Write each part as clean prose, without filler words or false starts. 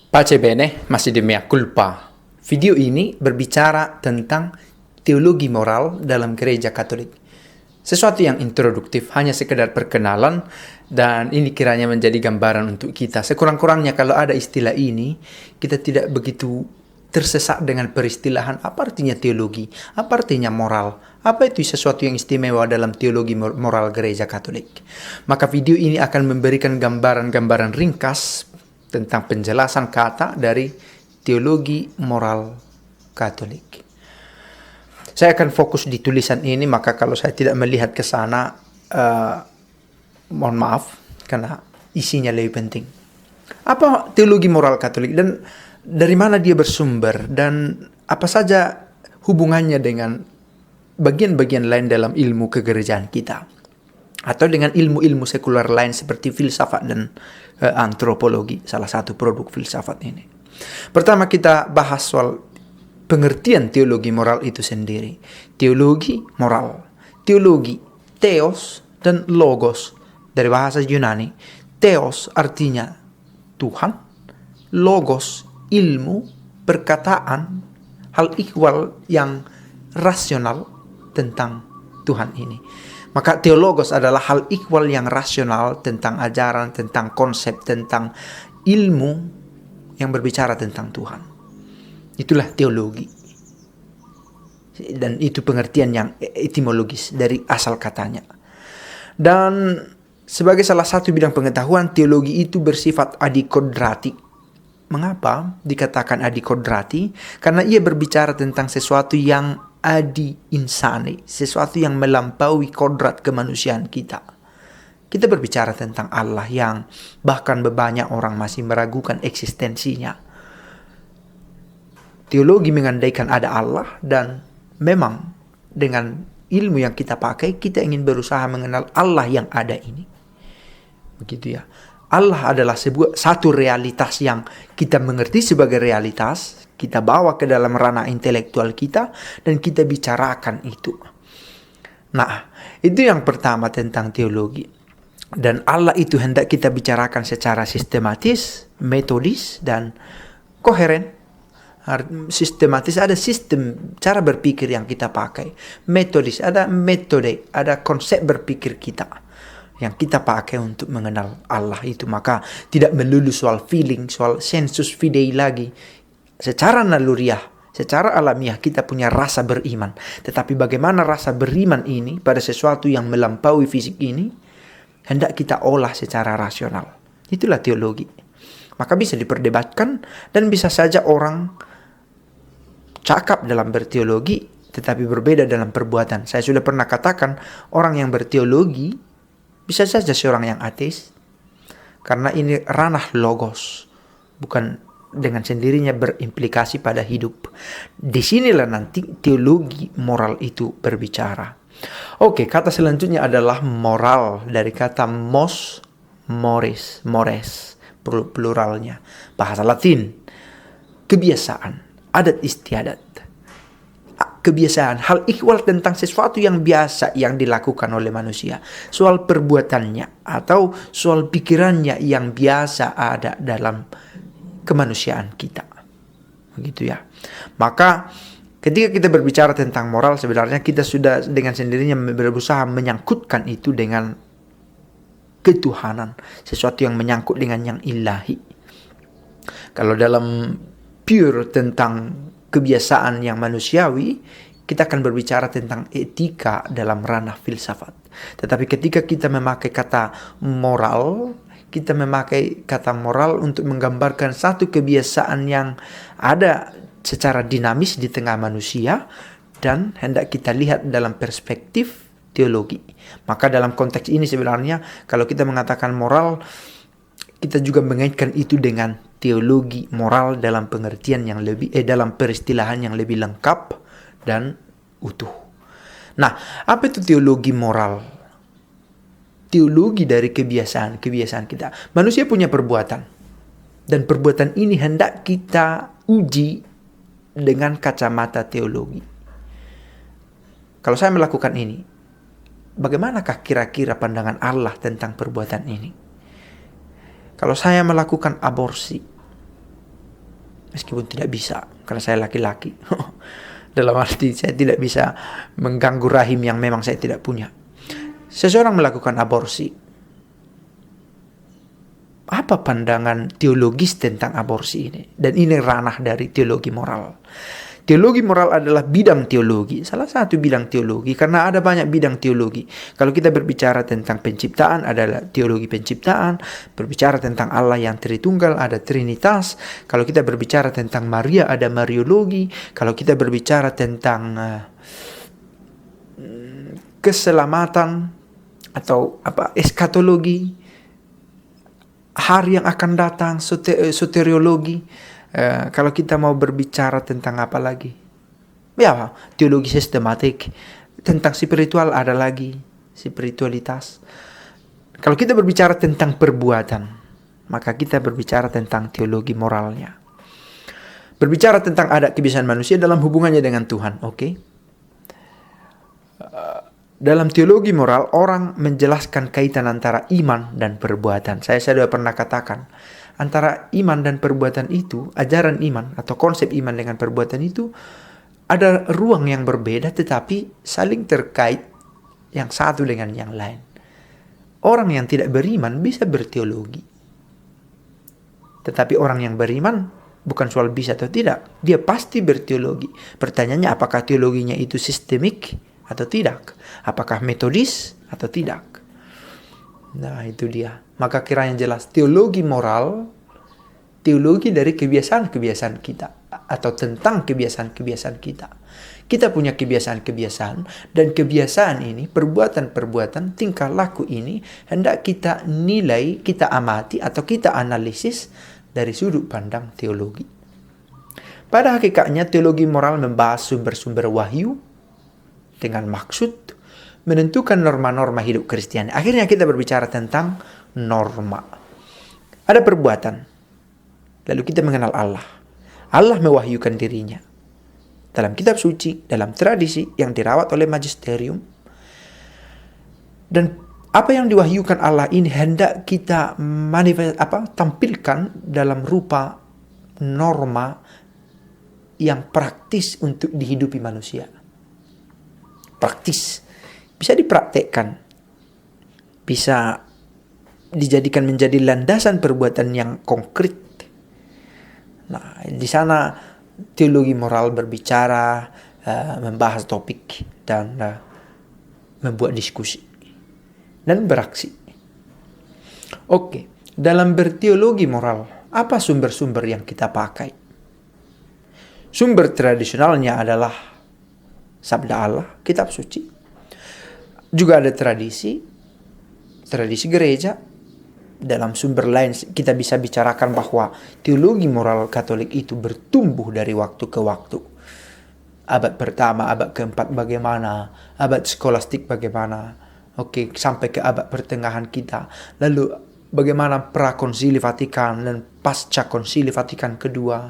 Pace bene, masih di mea culpa. Video ini berbicara tentang teologi moral dalam gereja Katolik. Sesuatu yang introduktif, hanya sekedar perkenalan, dan ini kiranya menjadi gambaran untuk kita. Sekurang-kurangnya kalau ada istilah ini, kita tidak begitu tersesat dengan peristilahan apa artinya teologi, apa artinya moral, apa itu sesuatu yang istimewa dalam teologi moral gereja Katolik. Maka video ini akan memberikan gambaran-gambaran ringkas tentang penjelasan kata dari teologi moral Katolik. Saya akan fokus di tulisan ini, maka kalau saya tidak melihat ke sana, mohon maaf, karena isinya lebih penting. Apa teologi moral Katolik dan dari mana dia bersumber dan apa saja hubungannya dengan bagian-bagian lain dalam ilmu kegerejaan kita atau dengan ilmu-ilmu sekuler lain seperti filsafat dan antropologi, salah satu produk filsafat ini. Pertama kita bahas soal pengertian teologi moral itu sendiri. Teologi moral, teologi, theos dan logos dari bahasa Yunani. Theos artinya Tuhan, logos ilmu, perkataan, hal ihwal yang rasional tentang Tuhan ini. Maka teologos adalah hal ihwal yang rasional tentang ajaran, tentang konsep, tentang ilmu yang berbicara tentang Tuhan. Itulah teologi. Dan itu pengertian yang etimologis dari asal katanya. Dan sebagai salah satu bidang pengetahuan, teologi itu bersifat adikodrati. Mengapa dikatakan adikodrati? Karena ia berbicara tentang sesuatu yang adi insani, sesuatu yang melampaui kodrat kemanusiaan kita. Kita berbicara tentang Allah yang bahkan banyak orang masih meragukan eksistensinya. Teologi mengandaikan ada Allah dan memang dengan ilmu yang kita pakai, kita ingin berusaha mengenal Allah yang ada ini. Begitu ya. Allah adalah satu realitas yang kita mengerti sebagai realitas, kita bawa ke dalam ranah intelektual kita, dan kita bicarakan itu. Nah, itu yang pertama tentang teologi. Dan Allah itu hendak kita bicarakan secara sistematis, metodis, dan koheren. Sistematis ada sistem cara berpikir yang kita pakai. Metodis ada metode, ada konsep berpikir kita yang kita pakai untuk mengenal Allah itu. Maka tidak melulu soal feeling, soal sensus fidei lagi. Secara naluriah, secara alamiah kita punya rasa beriman. Tetapi bagaimana rasa beriman ini pada sesuatu yang melampaui fisik ini, hendak kita olah secara rasional. Itulah teologi. Maka bisa diperdebatkan dan bisa saja orang cakap dalam berteologi tetapi berbeda dalam perbuatan. Saya sudah pernah katakan orang yang berteologi bisa saja seorang yang ateis, karena ini ranah logos, bukan dengan sendirinya berimplikasi pada hidup. Disinilah nanti teologi moral itu berbicara. Oke, kata selanjutnya adalah moral, dari kata mos, mores, pluralnya. Bahasa Latin, kebiasaan, adat istiadat. Kebiasaan, hal ihwal tentang sesuatu yang biasa yang dilakukan oleh manusia. Soal perbuatannya atau soal pikirannya yang biasa ada dalam kemanusiaan kita. Begitu ya. Maka ketika kita berbicara tentang moral, sebenarnya kita sudah dengan sendirinya berusaha menyangkutkan itu dengan ketuhanan. Sesuatu yang menyangkut dengan yang ilahi. Kalau dalam pure tentang kebiasaan yang manusiawi, kita akan berbicara tentang etika dalam ranah filsafat. Tetapi ketika kita memakai kata moral, kita memakai kata moral untuk menggambarkan satu kebiasaan yang ada secara dinamis di tengah manusia dan hendak kita lihat dalam perspektif teologi. Maka dalam konteks ini sebenarnya kalau kita mengatakan moral, kita juga mengaitkan itu dengan teologi moral dalam pengertian yang lebih dalam peristilahan yang lebih lengkap dan utuh. Nah, apa itu teologi moral? Teologi dari kebiasaan kita. Manusia punya perbuatan, dan perbuatan ini hendak kita uji dengan kacamata teologi. Kalau saya melakukan ini, bagaimanakah kira-kira pandangan Allah tentang perbuatan ini? Kalau saya melakukan aborsi, meskipun tidak bisa karena saya laki-laki. Dalam arti saya tidak bisa mengganggu rahim yang memang saya tidak punya. Seseorang melakukan aborsi. Apa pandangan teologis tentang aborsi ini? Dan ini ranah dari teologi moral. Teologi moral adalah bidang teologi, salah satu bidang teologi, karena ada banyak bidang teologi. Kalau kita berbicara tentang penciptaan, adalah teologi penciptaan. Berbicara tentang Allah yang Tritunggal, ada Trinitas. Kalau kita berbicara tentang Maria, ada Mariologi. Kalau kita berbicara tentang keselamatan atau eskatologi, hari yang akan datang, soteriologi. Kalau kita mau berbicara tentang apa lagi? Ya, teologi sistematik. Tentang spiritual ada lagi, spiritualitas. Kalau kita berbicara tentang perbuatan, maka kita berbicara tentang teologi moralnya. Berbicara tentang adat kebiasaan manusia dalam hubungannya dengan Tuhan, oke? Dalam teologi moral, orang menjelaskan kaitan antara iman dan perbuatan. Saya sudah pernah katakan, antara iman dan perbuatan itu, ajaran iman atau konsep iman dengan perbuatan itu, ada ruang yang berbeda tetapi saling terkait yang satu dengan yang lain. Orang yang tidak beriman bisa berteologi. Tetapi orang yang beriman bukan soal bisa atau tidak, dia pasti berteologi. Pertanyaannya, apakah teologinya itu sistemik atau tidak? Apakah metodis atau tidak? Nah, itu dia. Maka kiranya jelas, teologi moral, teologi dari kebiasaan-kebiasaan kita, atau tentang kebiasaan-kebiasaan kita. Kita punya kebiasaan-kebiasaan, dan kebiasaan ini, perbuatan-perbuatan, tingkah laku ini, hendak kita nilai, kita amati, atau kita analisis dari sudut pandang teologi. Pada hakikatnya, teologi moral membahas sumber-sumber wahyu, dengan maksud menentukan norma-norma hidup Kristiani. Akhirnya kita berbicara tentang norma. Ada perbuatan. Lalu kita mengenal Allah. Allah mewahyukan dirinya. Dalam kitab suci, dalam tradisi yang dirawat oleh magisterium. Dan apa yang diwahyukan Allah ini hendak kita tampilkan dalam rupa norma yang praktis untuk dihidupi manusia. Praktis. Bisa dipraktekkan. Bisa dijadikan menjadi landasan perbuatan yang konkret. Nah, di sana teologi moral berbicara, membahas topik, dan membuat diskusi. Dan beraksi. Oke, dalam berteologi moral, apa sumber-sumber yang kita pakai? Sumber tradisionalnya adalah sabda Allah, kitab suci. Juga ada tradisi gereja. Dalam sumber lain kita bisa bicarakan bahwa teologi moral Katolik itu bertumbuh dari waktu ke waktu. Abad pertama, abad keempat bagaimana, abad skolastik bagaimana, sampai ke abad pertengahan kita. Lalu bagaimana prakonsili Vatikan dan pasca konsili Vatikan kedua.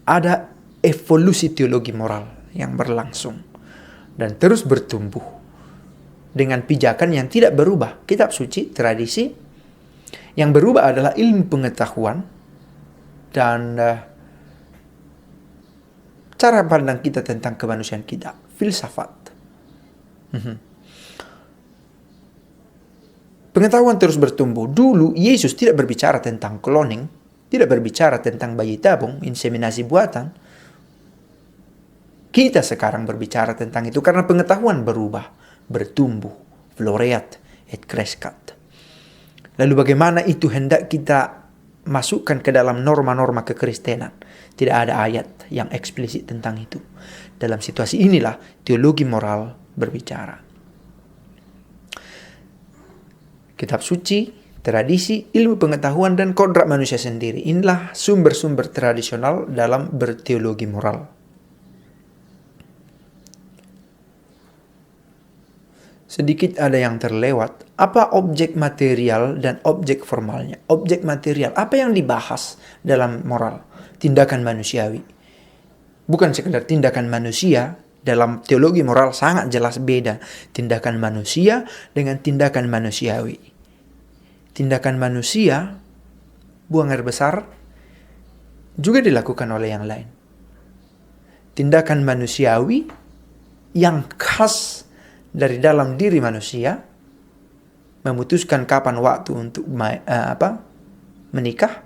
Ada evolusi teologi moral yang berlangsung dan terus bertumbuh dengan pijakan yang tidak berubah. Kitab suci, tradisi, yang berubah adalah ilmu pengetahuan dan cara pandang kita tentang kemanusiaan kita, filsafat. Pengetahuan terus bertumbuh. Dulu Yesus tidak berbicara tentang cloning, tidak berbicara tentang bayi tabung, inseminasi buatan. Kita sekarang berbicara tentang itu karena pengetahuan berubah, bertumbuh, floreat, et crescat. Lalu bagaimana itu hendak kita masukkan ke dalam norma-norma kekristenan? Tidak ada ayat yang eksplisit tentang itu. Dalam situasi inilah teologi moral berbicara. Kitab suci, tradisi, ilmu pengetahuan, dan kodrat manusia sendiri. Inilah sumber-sumber tradisional dalam berteologi moral. Sedikit ada yang terlewat. Apa objek material dan objek formalnya? Objek material, apa yang dibahas dalam moral? Tindakan manusiawi. Bukan sekedar tindakan manusia, dalam teologi moral sangat jelas beda. Tindakan manusia dengan tindakan manusiawi. Tindakan manusia buang air besar juga dilakukan oleh yang lain. Tindakan manusiawi yang khas dari dalam diri manusia, memutuskan kapan waktu untuk menikah,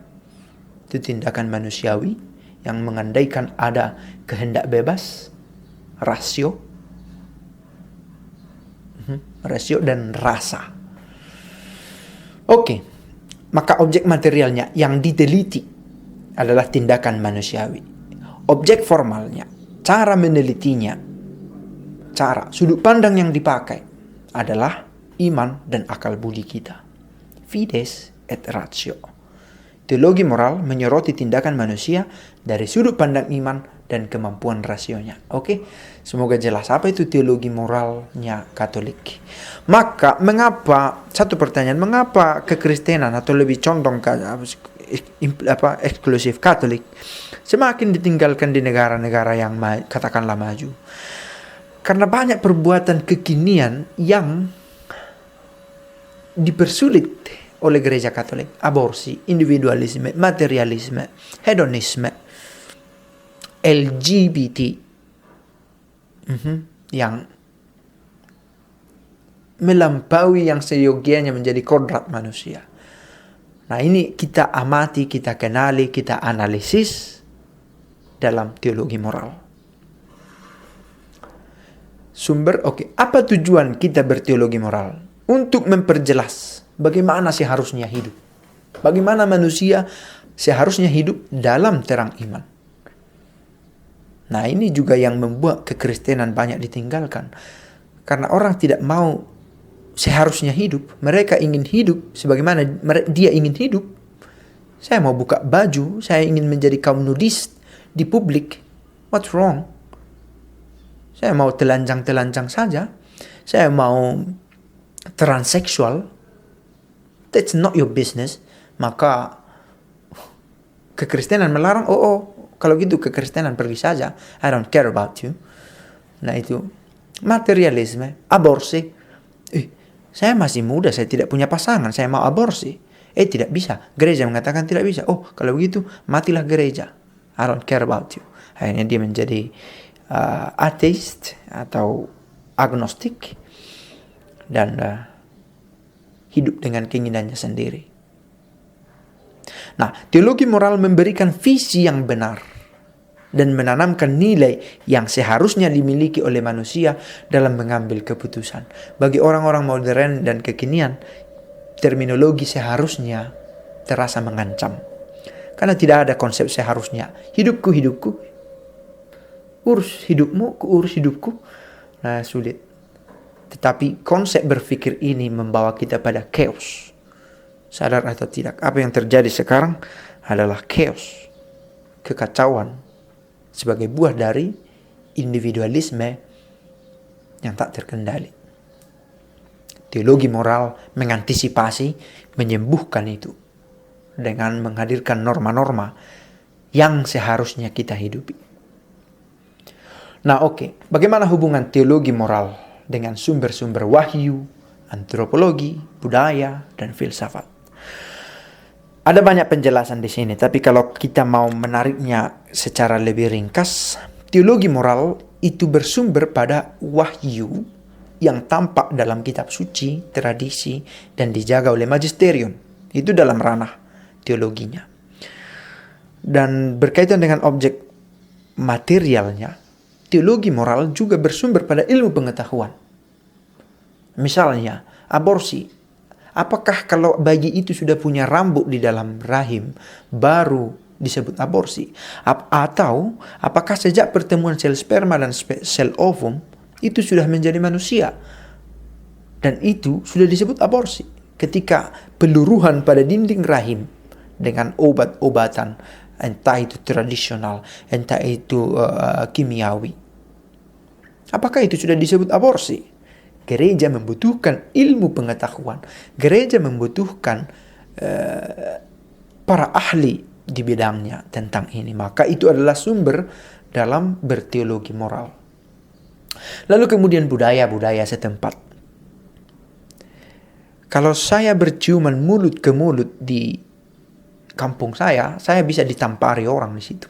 itu tindakan manusiawi yang mengandaikan ada kehendak bebas, rasio dan rasa. Oke, maka objek materialnya yang diteliti adalah tindakan manusiawi. Objek formalnya, cara menelitinya, sudut pandang yang dipakai adalah iman dan akal budi kita. Fides et ratio. Teologi moral menyoroti tindakan manusia dari sudut pandang iman dan kemampuan rasionya. Oke, semoga jelas apa itu teologi moralnya Katolik. Maka satu pertanyaan, mengapa kekristenan atau lebih condong ke eksklusif Katolik semakin ditinggalkan di negara-negara yang katakanlah maju? Karena banyak perbuatan kekinian yang dipersulit oleh gereja Katolik. Aborsi, individualisme, materialisme, hedonisme, LGBT, yang melampaui yang seyogianya menjadi kodrat manusia. Nah, ini kita amati, kita kenali, kita analisis dalam teologi moral. Apa tujuan kita berteologi moral? Untuk memperjelas bagaimana seharusnya hidup. Bagaimana manusia seharusnya hidup dalam terang iman. Nah, ini juga yang membuat kekristenan banyak ditinggalkan. Karena orang tidak mau seharusnya hidup. Mereka ingin hidup sebagaimana dia ingin hidup. Saya mau buka baju, saya ingin menjadi kaum nudis di publik. What's wrong? Saya mau telanjang-telanjang saja. Saya mau transseksual. That's not your business. Maka kekristenan melarang, kalau gitu kekristenan pergi saja. I don't care about you. Nah, itu materialisme, aborsi. Saya masih muda, saya tidak punya pasangan, saya mau aborsi. Tidak bisa. Gereja mengatakan tidak bisa. Kalau begitu matilah gereja. I don't care about you. Akhirnya dia menjadi ateist atau agnostik dan hidup dengan keinginannya sendiri. Nah, teologi moral memberikan visi yang benar dan menanamkan nilai yang seharusnya dimiliki oleh manusia dalam mengambil keputusan. Bagi orang-orang modern dan kekinian, terminologi seharusnya terasa mengancam. Karena tidak ada konsep seharusnya. Hidupku, urus hidupmu, urus hidupku. Nah, sulit. Tetapi konsep berpikir ini membawa kita pada chaos. Sadar atau tidak, apa yang terjadi sekarang adalah chaos, kekacauan sebagai buah dari individualisme yang tak terkendali. Teologi moral mengantisipasi, menyembuhkan itu dengan menghadirkan norma-norma yang seharusnya kita hidupi. Nah, bagaimana hubungan teologi moral dengan sumber-sumber wahyu, antropologi, budaya, dan filsafat? Ada banyak penjelasan di sini, tapi kalau kita mau menariknya secara lebih ringkas, teologi moral itu bersumber pada wahyu yang tampak dalam kitab suci, tradisi, dan dijaga oleh magisterium. Itu dalam ranah teologinya. Dan berkaitan dengan objek materialnya, teologi moral juga bersumber pada ilmu pengetahuan. Misalnya, aborsi. Apakah kalau bayi itu sudah punya rambut di dalam rahim, baru disebut aborsi? Atau apakah sejak pertemuan sel sperma dan sel ovum, itu sudah menjadi manusia? Dan itu sudah disebut aborsi. Ketika peluruhan pada dinding rahim dengan obat-obatan, entah itu tradisional, entah itu kimiawi. Apakah itu sudah disebut aborsi? Gereja membutuhkan ilmu pengetahuan. Gereja membutuhkan para ahli di bidangnya tentang ini. Maka itu adalah sumber dalam berteologi moral. Lalu kemudian budaya-budaya setempat. Kalau saya berciuman mulut ke mulut di kampung saya bisa ditampari orang di situ.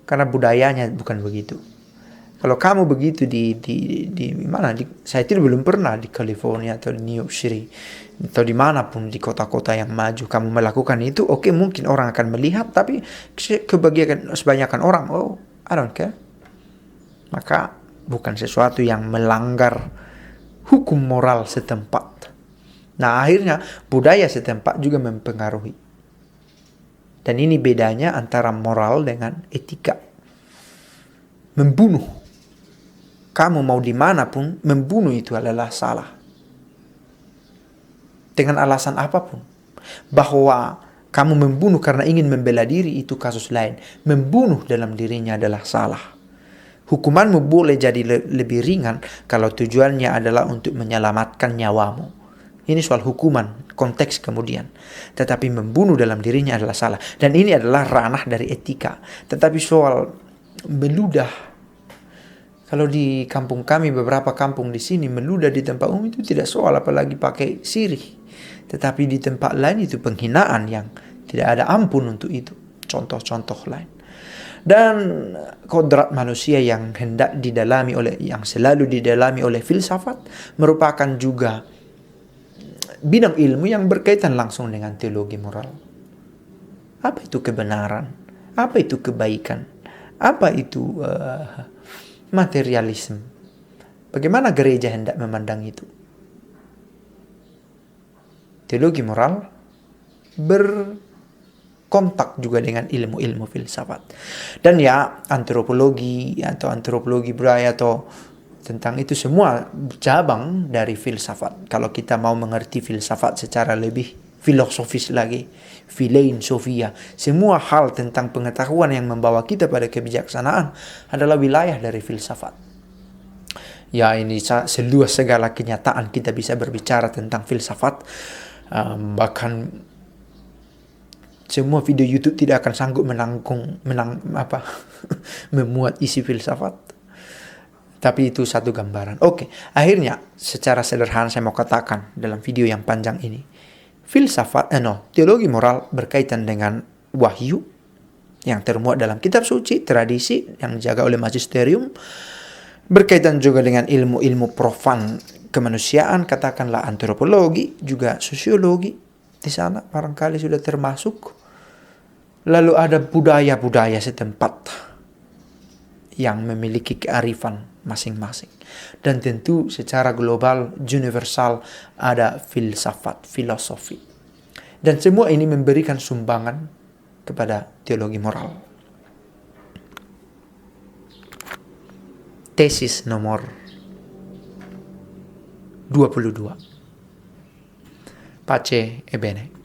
Karena budayanya bukan begitu. Kalau kamu begitu di mana? Saya tidak belum pernah di California atau di New York City atau dimanapun di kota-kota yang maju kamu melakukan itu. Oke, mungkin orang akan melihat, tapi kebanyakan orang, oh, I don't care. Maka bukan sesuatu yang melanggar hukum moral setempat. Nah, akhirnya budaya setempat juga mempengaruhi. Dan ini bedanya antara moral dengan etika. Membunuh. Kamu mau dimanapun, membunuh itu adalah salah. Dengan alasan apapun. Bahwa kamu membunuh karena ingin membela diri, itu kasus lain. Membunuh dalam dirinya adalah salah. Hukumanmu boleh jadi lebih ringan kalau tujuannya adalah untuk menyelamatkan nyawamu. Ini soal hukuman, konteks kemudian. Tetapi membunuh dalam dirinya adalah salah. Dan ini adalah ranah dari etika. Tetapi soal meludah, kalau di kampung kami, beberapa kampung di sini, meludah di tempat umum itu tidak soal, apalagi pakai sirih. Tetapi di tempat lain itu penghinaan yang tidak ada ampun untuk itu. Contoh-contoh lain. Dan kodrat manusia yang hendak didalami yang selalu didalami oleh filsafat merupakan juga bidang ilmu yang berkaitan langsung dengan teologi moral. Apa itu kebenaran? Apa itu kebaikan? Apa itu materialisme? Bagaimana gereja hendak memandang itu? Teologi moral berkontak juga dengan ilmu-ilmu filsafat. Dan ya, antropologi atau antropologi budaya atau tentang itu semua cabang dari filsafat. Kalau kita mau mengerti filsafat secara lebih filosofis lagi, filein sofia, semua hal tentang pengetahuan yang membawa kita pada kebijaksanaan adalah wilayah dari filsafat. Ya, ini seluas segala kenyataan kita bisa berbicara tentang filsafat. Bahkan semua video YouTube tidak akan sanggup memuat isi filsafat. Tapi itu satu gambaran. Oke, akhirnya secara sederhana saya mau katakan dalam video yang panjang ini, teologi moral berkaitan dengan wahyu yang termuat dalam kitab suci, tradisi yang dijaga oleh magisterium, berkaitan juga dengan ilmu-ilmu profan kemanusiaan, katakanlah antropologi, juga sosiologi di sana barangkali sudah termasuk. Lalu ada budaya-budaya setempat yang memiliki kearifan masing-masing. Dan tentu secara global, universal, ada filsafat, filosofi. Dan semua ini memberikan sumbangan kepada teologi moral. Tesis nomor 22. Pace e bene.